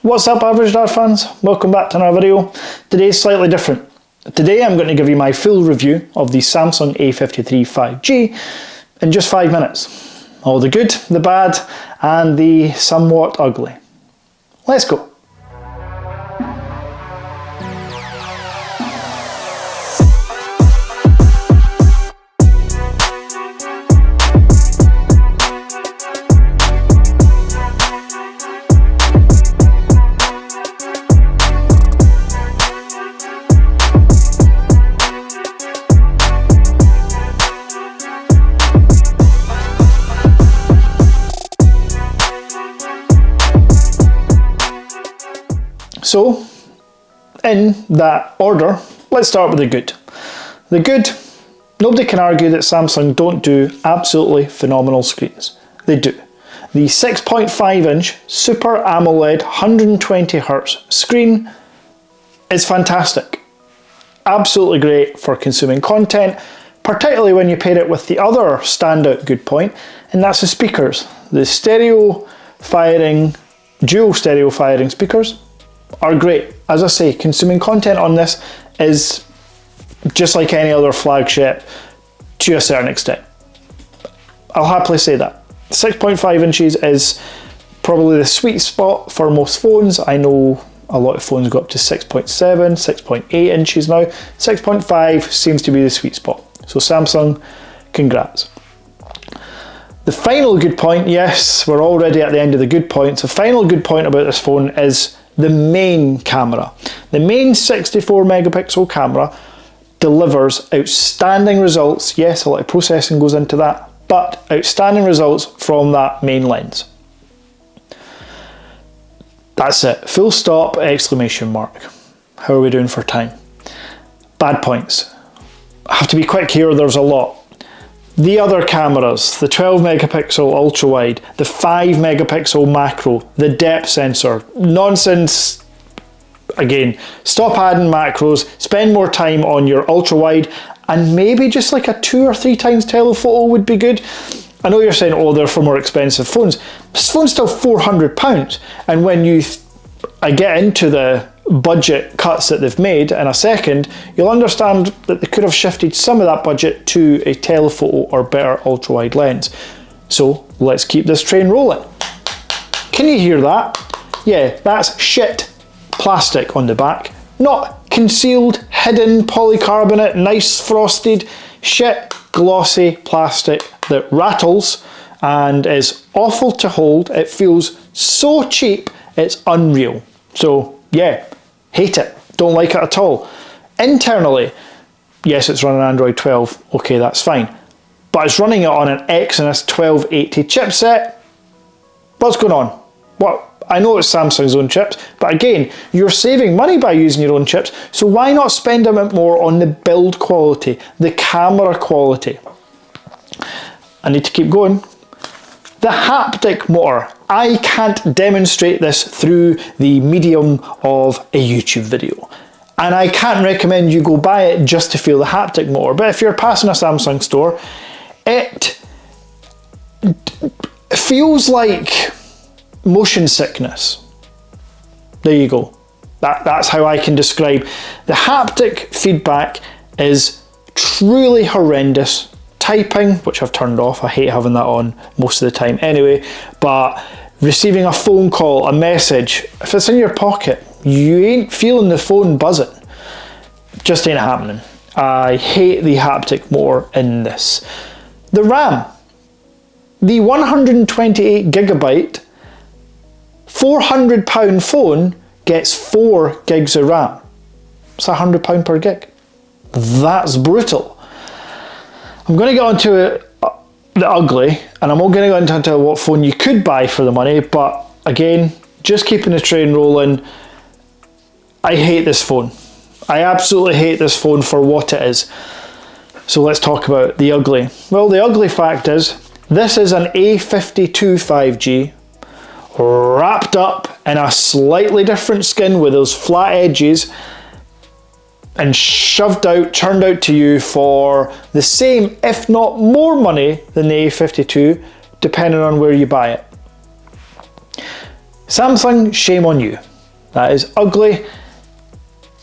What's up, Average Dad fans? Welcome back to another video. Today's slightly different. Today I'm going to give you my full review of the Samsung A53 5G in just 5 minutes. All the good, the bad, and the somewhat ugly. Let's go. So, in that order, let's start with the good. The good, nobody can argue that Samsung don't do absolutely phenomenal screens. They do. The 6.5 inch Super AMOLED 120Hz screen is fantastic. Absolutely great for consuming content, particularly when you pair it with the other standout good point, and that's the speakers. The dual stereo firing speakers are great. As I say, consuming content on this is just like any other flagship to a certain extent. I'll happily say that. 6.5 inches is probably the sweet spot for most phones. I know a lot of phones go up to 6.7, 6.8 inches now. 6.5 seems to be the sweet spot. So Samsung, congrats. The final good point, yes, we're already at the end of the good points. The final good point about this phone is the main camera. The main 64 megapixel camera delivers outstanding results. Yes, a lot of processing goes into that, but outstanding results from that main lens. That's it. Full stop, exclamation mark. How are we doing for time? Bad points. I have to be quick here, there's a lot. The other cameras, the 12 megapixel ultra wide, the 5 megapixel macro, the depth sensor, nonsense. Again, stop adding macros, spend more time on your ultra wide, and maybe just like a 2 or 3 times telephoto would be good. I know you're saying, oh, they're for more expensive phones. This phone's still £400, and when I get into the budget cuts that they've made in a second, you'll understand that they could have shifted some of that budget to a telephoto or better ultra-wide lens. So let's keep this train rolling. Can you hear that? Yeah, that's shit plastic on the back, not concealed, hidden polycarbonate, nice frosted, shit glossy plastic that rattles and is awful to hold. It feels so cheap, it's unreal. So yeah, hate it, don't like it at all. Internally, yes, it's running Android 12, okay, that's fine. But it's running it on an Exynos 1280 chipset. What's going on? Well, I know it's Samsung's own chips, but again, you're saving money by using your own chips, so why not spend a bit more on the build quality, the camera quality? I need to keep going. The haptic motor. I can't demonstrate this through the medium of a YouTube video. And I can't recommend you go buy it just to feel the haptic motor. But if you're passing a Samsung store, it feels like motion sickness. There you go. That's how I can describe. The haptic feedback is truly horrendous. Typing, which I've turned off, I hate having that on most of the time anyway, but receiving a phone call, a message, if it's in your pocket, you ain't feeling the phone buzzing. Just ain't happening. I hate the haptic motor in this. The RAM, the 128 gigabyte, £400 phone gets 4 gigs of RAM. It's £100 per gig. That's brutal. I'm going to get onto the ugly, and I'm going to go into what phone you could buy for the money, but again, just keeping the train rolling, I hate this phone. I absolutely hate this phone for what it is. So let's talk about the ugly. Well, the ugly fact is, this is an A52 5G, wrapped up in a slightly different skin with those flat edges, and turned out to you for the same, if not more money than the A52, depending on where you buy it. Samsung, shame on you. That is ugly.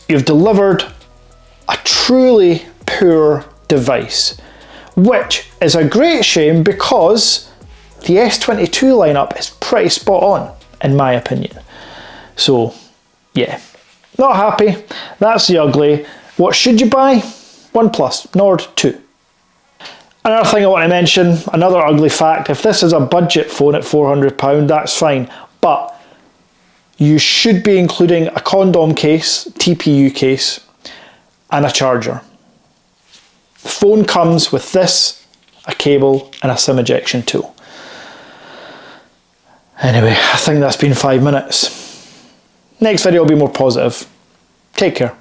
You've delivered a truly poor device, which is a great shame because the S22 lineup is pretty spot on, in my opinion. So, yeah, not happy. That's the ugly. What should you buy? OnePlus Nord 2. Another thing I want to mention, another ugly fact, if this is a budget phone at £400, that's fine, but you should be including a condom case, TPU case, and a charger. The phone comes with this, a cable, and a SIM ejection tool. Anyway, I think that's been 5 minutes. Next video will be more positive. Take care.